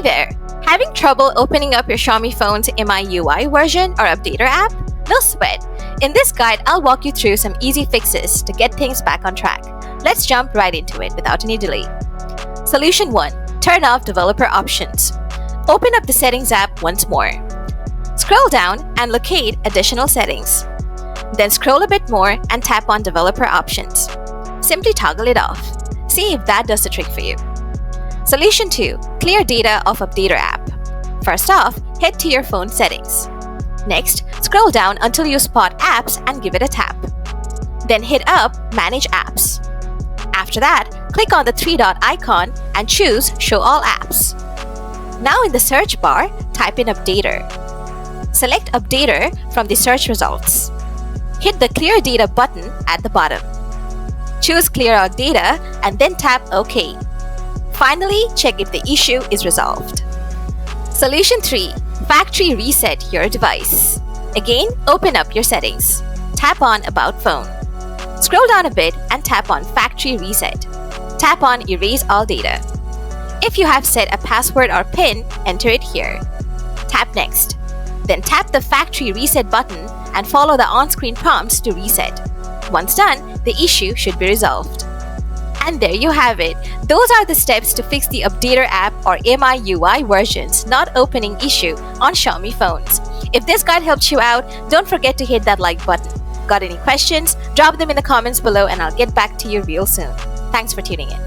Hey there! Having trouble opening up your Xiaomi phone's MIUI version or updater app? No sweat. In this guide, I'll walk you through some easy fixes to get things back on track. Let's jump right into it without any delay. Solution 1. Turn off developer options. Open up the Settings app once more. Scroll down and locate Additional Settings. Then scroll a bit more and tap on Developer Options. Simply toggle it off. See if that does the trick for you. Solution 2. Clear data of Updater app. First off, head to your phone settings. Next, scroll down until you spot Apps and give it a tap. Then hit up Manage Apps. After that, click on the three-dot icon and choose Show All Apps. Now in the search bar, type in Updater. Select Updater from the search results. Hit the Clear Data button at the bottom. Choose Clear Out Data and then tap OK. Finally, check if the issue is resolved. Solution 3. Factory reset your device. Again, open up your settings. Tap on About Phone. Scroll down a bit and tap on Factory Reset. Tap on Erase All Data. If you have set a password or PIN, enter it here. Tap Next. Then tap the Factory Reset button and follow the on-screen prompts to reset. Once done, the issue should be resolved. And there you have it. Those are the steps to fix the Updater app or MIUI versions not opening issue on Xiaomi phones. If this guide helped you out, don't forget to hit that like button. Got any questions? Drop them in the comments below and I'll get back to you real soon. Thanks for tuning in.